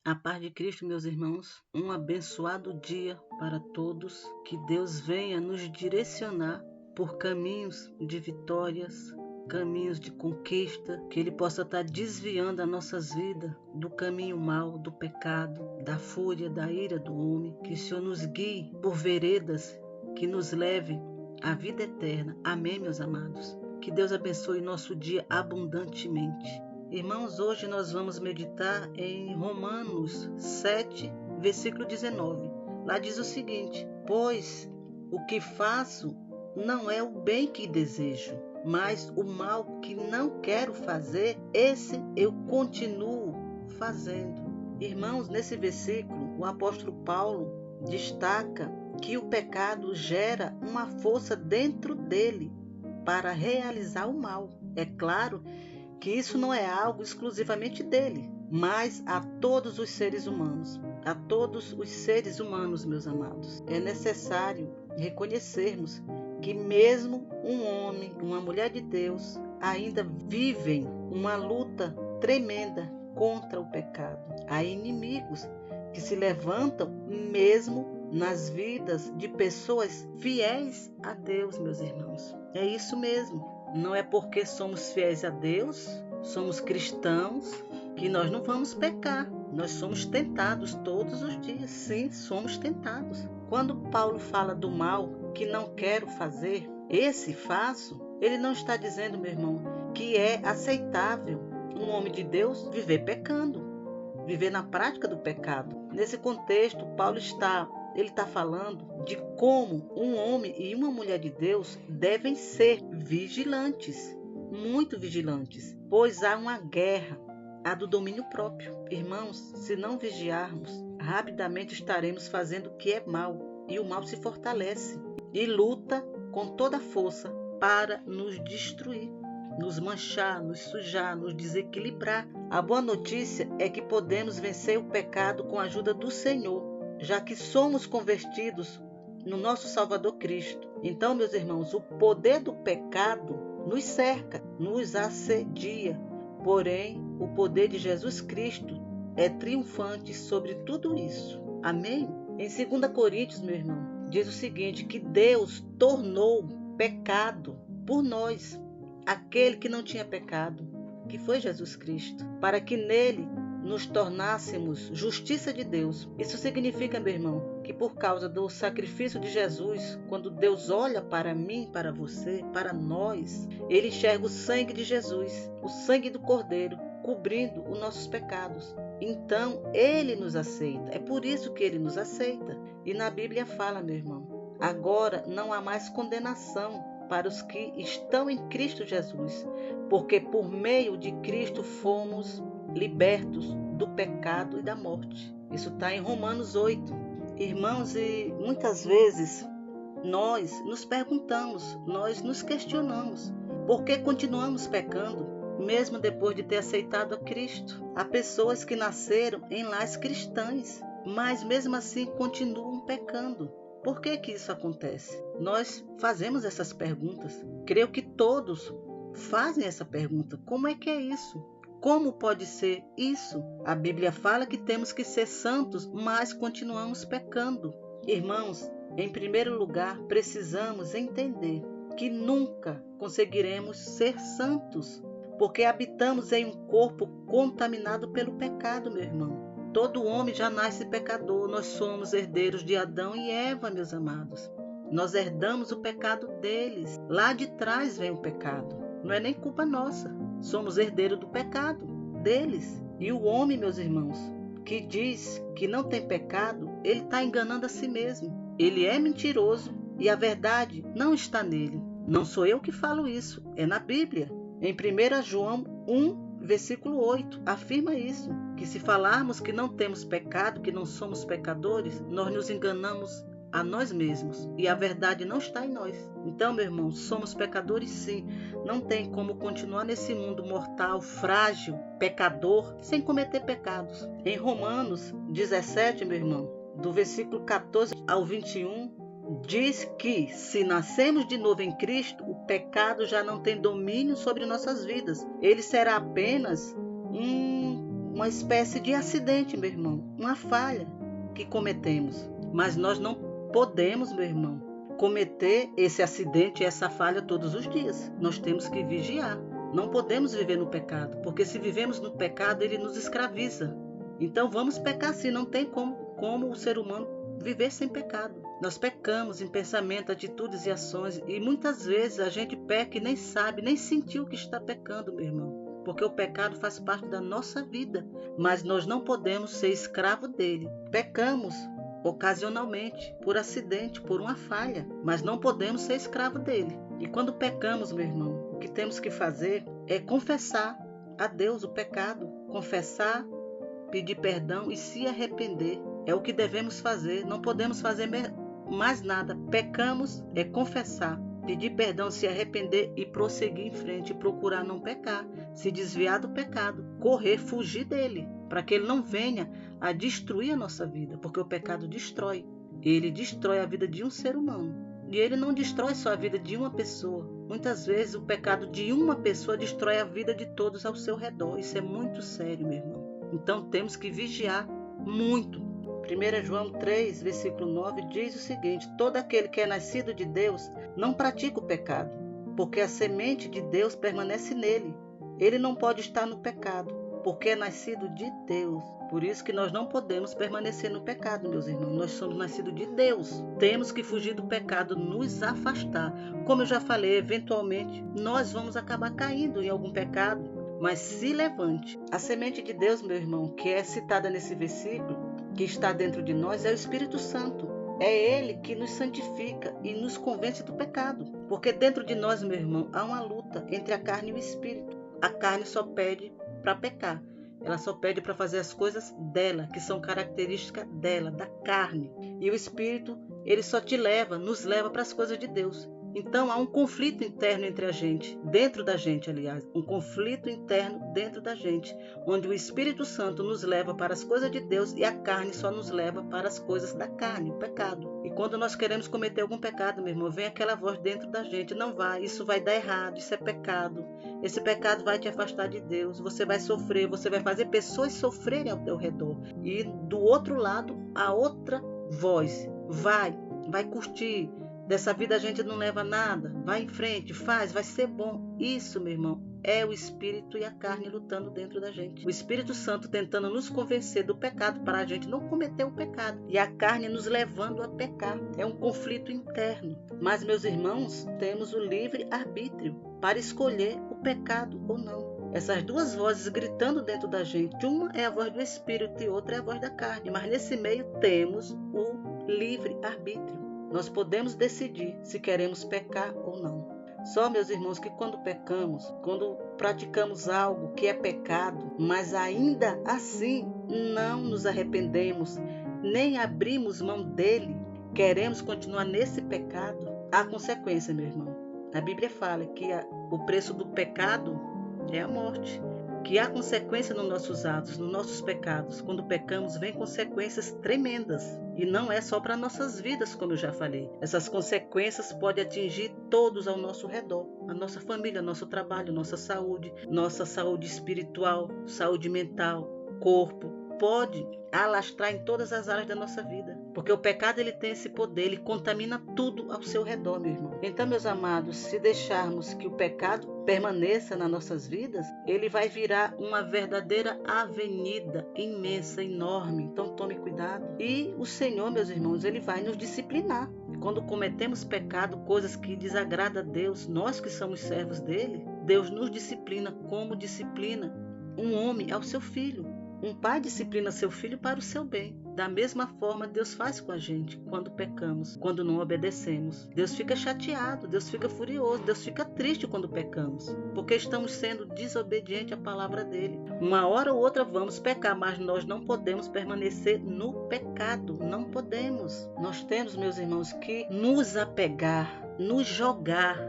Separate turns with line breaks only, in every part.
A paz de Cristo, meus irmãos, um abençoado dia para todos. Que Deus venha nos direcionar por caminhos de vitórias, caminhos de conquista, que Ele possa estar desviando as nossas vidas do caminho mau, do pecado, da fúria, da ira do homem. Que o Senhor nos guie por veredas que nos leve à vida eterna. Amém, meus amados? Que Deus abençoe nosso dia abundantemente. Irmãos, hoje nós vamos meditar em Romanos 7, versículo 19. Lá diz o seguinte: pois o que faço não é o bem que desejo, mas o mal que não quero fazer, esse eu continuo fazendo. Irmãos, nesse versículo, o apóstolo Paulo destaca que o pecado gera uma força dentro dele para realizar o mal. É claro que isso não é algo exclusivamente dele, mas a todos os seres humanos. A todos os seres humanos, meus amados. É necessário reconhecermos que mesmo um homem, uma mulher de Deus, ainda vivem uma luta tremenda contra o pecado. Há inimigos que se levantam mesmo nas vidas de pessoas fiéis a Deus, meus irmãos. É isso mesmo. Não é porque somos fiéis a Deus, somos cristãos, que nós não vamos pecar. Nós somos tentados todos os dias. Sim, somos tentados. Quando Paulo fala do mal que não quero fazer, esse faço, ele não está dizendo, meu irmão, que é aceitável um homem de Deus viver pecando, viver na prática do pecado. Nesse contexto, Paulo está falando de como um homem e uma mulher de Deus devem ser vigilantes, muito vigilantes, pois há uma guerra, a do domínio próprio. Irmãos, se não vigiarmos, rapidamente estaremos fazendo o que é mal, e o mal se fortalece e luta com toda a força para nos destruir, nos manchar, nos sujar, nos desequilibrar. A boa notícia é que podemos vencer o pecado com a ajuda do Senhor, já que somos convertidos no nosso Salvador Cristo. Então, meus irmãos, o poder do pecado nos cerca, nos assedia. Porém, o poder de Jesus Cristo é triunfante sobre tudo isso. Amém? Em 2 Coríntios, meu irmão, diz o seguinte, que Deus tornou pecado por nós, aquele que não tinha pecado, que foi Jesus Cristo, para que nele nos tornássemos justiça de Deus. Isso significa, meu irmão, que por causa do sacrifício de Jesus, quando Deus olha para mim, para você, para nós, ele enxerga o sangue de Jesus, o sangue do Cordeiro, cobrindo os nossos pecados. Então, ele nos aceita. É por isso que ele nos aceita. E na Bíblia fala, meu irmão, agora não há mais condenação para os que estão em Cristo Jesus, porque por meio de Cristo fomos libertos do pecado e da morte. Isso está em Romanos 8. Irmãos, e muitas vezes nós nos perguntamos, nós nos questionamos, por que continuamos pecando, mesmo depois de ter aceitado a Cristo? Há pessoas que nasceram em lares cristãs, mas mesmo assim continuam pecando. Por que isso acontece? Nós fazemos essas perguntas. Creio que todos fazem essa pergunta. Como é que é isso? Como pode ser isso? A Bíblia fala que temos que ser santos, mas continuamos pecando. Irmãos, em primeiro lugar, precisamos entender que nunca conseguiremos ser santos, porque habitamos em um corpo contaminado pelo pecado, meu irmão. Todo homem já nasce pecador. Nós somos herdeiros de Adão e Eva, meus amados. Nós herdamos o pecado deles. Lá de trás vem o pecado. Não é nem culpa nossa. Somos herdeiros do pecado deles. E o homem, meus irmãos, que diz que não tem pecado, ele está enganando a si mesmo. Ele é mentiroso e a verdade não está nele. Não sou eu que falo isso, é na Bíblia. Em 1 João 1, versículo 8, afirma isso, que se falarmos que não temos pecado, que não somos pecadores, nós nos enganamos a nós mesmos e a verdade não está em nós. Então, meu irmão, somos pecadores sim. Não tem como continuar nesse mundo mortal, frágil, pecador, sem cometer pecados. Em Romanos 17, meu irmão, do versículo 14 ao 21, diz que se nascemos de novo em Cristo, o pecado já não tem domínio sobre nossas vidas. Ele será apenas uma espécie de acidente, meu irmão, uma falha que cometemos. Mas nós não podemos, meu irmão, cometer esse acidente, essa falha todos os dias. Nós temos que vigiar. Não podemos viver no pecado, porque se vivemos no pecado, ele nos escraviza. Então vamos pecar sim, não tem como o ser humano viver sem pecado. Nós pecamos em pensamento, atitudes e ações, e muitas vezes a gente peca e nem sabe, nem sentiu que está pecando, meu irmão. Porque o pecado faz parte da nossa vida, mas nós não podemos ser escravo dele. Pecamos ocasionalmente, por acidente, por uma falha, mas não podemos ser escravo dele. E quando pecamos, meu irmão, o que temos que fazer é confessar a Deus o pecado, confessar, pedir perdão e se arrepender. É o que devemos fazer, não podemos fazer mais nada. Pecamos é confessar, pedir perdão, se arrepender e prosseguir em frente, e procurar não pecar, se desviar do pecado, correr, fugir dele, para que ele não venha a destruir a nossa vida, porque o pecado destrói. Ele destrói a vida de um ser humano. E ele não destrói só a vida de uma pessoa. Muitas vezes o pecado de uma pessoa destrói a vida de todos ao seu redor. Isso é muito sério, meu irmão. Então temos que vigiar muito. 1 João 3, versículo 9 diz o seguinte: todo aquele que é nascido de Deus não pratica o pecado, porque a semente de Deus permanece nele. Ele não pode estar no pecado, porque é nascido de Deus. Por isso que nós não podemos permanecer no pecado, meus irmãos. Nós somos nascidos de Deus. Temos que fugir do pecado, nos afastar. Como eu já falei, eventualmente nós vamos acabar caindo em algum pecado, mas se levante. A semente de Deus, meu irmão, que é citada nesse versículo, que está dentro de nós, é o Espírito Santo. É Ele que nos santifica e nos convence do pecado. Porque dentro de nós, meu irmão, há uma luta entre a carne e o Espírito. A carne só pede para pecar. Ela só pede para fazer as coisas dela, que são características dela, da carne. E o Espírito, ele só nos leva para as coisas de Deus. Então há um conflito interno entre a gente, dentro da gente, aliás, um conflito interno dentro da gente, onde o Espírito Santo nos leva para as coisas de Deus e a carne só nos leva para as coisas da carne, o pecado. E quando nós queremos cometer algum pecado, meu irmão, vem aquela voz dentro da gente: não vai, isso vai dar errado, isso é pecado, esse pecado vai te afastar de Deus, você vai sofrer, você vai fazer pessoas sofrerem ao teu redor. E do outro lado, a outra voz: vai curtir. Dessa vida a gente não leva nada, vai em frente, faz, vai ser bom. Isso, meu irmão, é o Espírito e a carne lutando dentro da gente. O Espírito Santo tentando nos convencer do pecado para a gente não cometer o pecado. E a carne nos levando a pecar. É um conflito interno. Mas, meus irmãos, temos o livre arbítrio para escolher o pecado ou não. Essas duas vozes gritando dentro da gente. Uma é a voz do Espírito e outra é a voz da carne. Mas nesse meio temos o livre arbítrio. Nós podemos decidir se queremos pecar ou não. Só, meus irmãos, que quando pecamos, quando praticamos algo que é pecado, mas ainda assim não nos arrependemos, nem abrimos mão dele, queremos continuar nesse pecado, há consequência, meu irmão. A Bíblia fala que o preço do pecado é a morte. Que há consequência nos nossos atos, nos nossos pecados. Quando pecamos, vem consequências tremendas. E não é só para nossas vidas, como eu já falei. Essas consequências podem atingir todos ao nosso redor. A nossa família, nosso trabalho, nossa saúde espiritual, saúde mental, corpo. Pode alastrar em todas as áreas da nossa vida. Porque o pecado ele tem esse poder, ele contamina tudo ao seu redor, meu irmão. Então, meus amados, se deixarmos que o pecado permaneça nas nossas vidas, ele vai virar uma verdadeira avenida imensa, enorme. Então tome cuidado. E o Senhor, meus irmãos, ele vai nos disciplinar. Quando cometemos pecado, coisas que desagradam a Deus, nós que somos servos dele, Deus nos disciplina como disciplina um homem ao seu filho. Um pai disciplina seu filho para o seu bem. Da mesma forma, Deus faz com a gente quando pecamos, quando não obedecemos. Deus fica chateado, Deus fica furioso, Deus fica triste quando pecamos, porque estamos sendo desobedientes à palavra dele. Uma hora ou outra vamos pecar, mas nós não podemos permanecer no pecado. Não podemos. Nós temos, meus irmãos, que nos apegar, nos jogar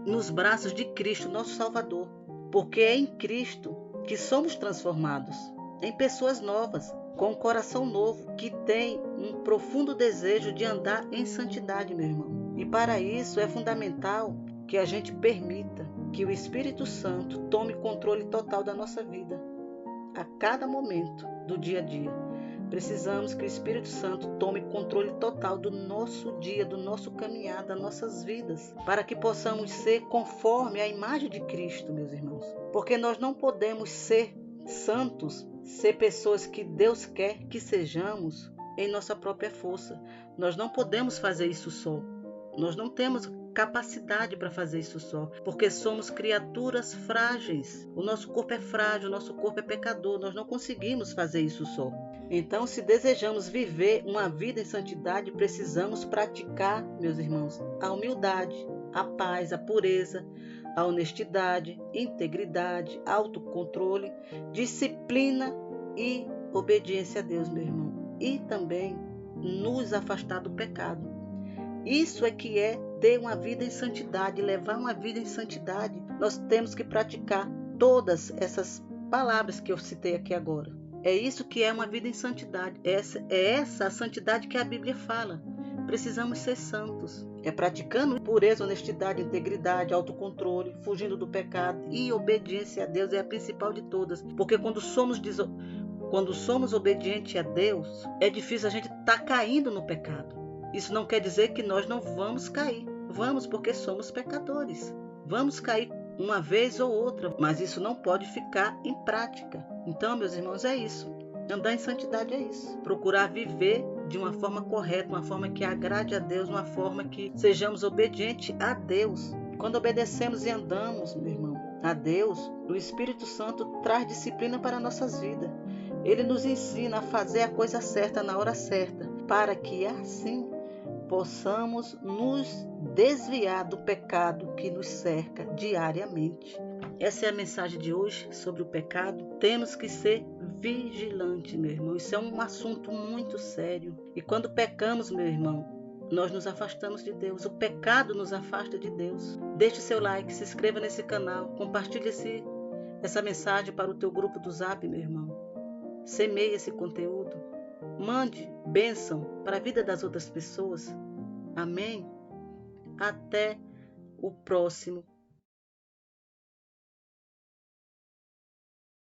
nos braços de Cristo, nosso Salvador, porque é em Cristo que somos transformados em pessoas novas, com um coração novo, que tem um profundo desejo de andar em santidade, meu irmão. E para isso é fundamental que a gente permita que o Espírito Santo tome controle total da nossa vida. a cada momento do dia a dia. Precisamos que o Espírito Santo tome controle total do nosso dia, do nosso caminhar, das nossas vidas, para que possamos ser conforme a imagem de Cristo, meus irmãos. Porque nós não podemos ser santos, ser pessoas que Deus quer que sejamos em nossa própria força. Nós não podemos fazer isso só. Nós não temos capacidade para fazer isso só, porque somos criaturas frágeis. O nosso corpo é frágil, o nosso corpo é pecador. Nós não conseguimos fazer isso só. Então, se desejamos viver uma vida em santidade, precisamos praticar, meus irmãos, a humildade, a paz, a pureza, a honestidade, integridade, autocontrole, disciplina e obediência a Deus, meu irmão. E também nos afastar do pecado. Isso é que é ter uma vida em santidade, levar uma vida em santidade. Nós temos que praticar todas essas palavras que eu citei aqui agora. É isso que é uma vida em santidade. É essa a santidade que a Bíblia fala. Precisamos ser santos. É praticando pureza, honestidade, integridade, autocontrole, fugindo do pecado e obediência a Deus é a principal de todas. Porque quando somos obedientes a Deus, é difícil a gente estar caindo no pecado. Isso não quer dizer que nós não vamos cair. Vamos, porque somos pecadores. Vamos cair uma vez ou outra, mas isso não pode ficar em prática. Então, meus irmãos, é isso. Andar em santidade é isso. Procurar viver de uma forma correta, uma forma que agrade a Deus, uma forma que sejamos obedientes a Deus. Quando obedecemos e andamos, meu irmão, a Deus, o Espírito Santo traz disciplina para nossas vidas. Ele nos ensina a fazer a coisa certa na hora certa, para que assim possamos nos desviar do pecado que nos cerca diariamente. Essa é a mensagem de hoje sobre o pecado. Temos que ser vigilantes, meu irmão. Isso é um assunto muito sério. E quando pecamos, meu irmão, nós nos afastamos de Deus. O pecado nos afasta de Deus. Deixe seu like, se inscreva nesse canal, compartilhe essa mensagem para o teu grupo do Zap, meu irmão. Semeie esse conteúdo. Mande bênção para a vida das outras pessoas. Amém? Até o próximo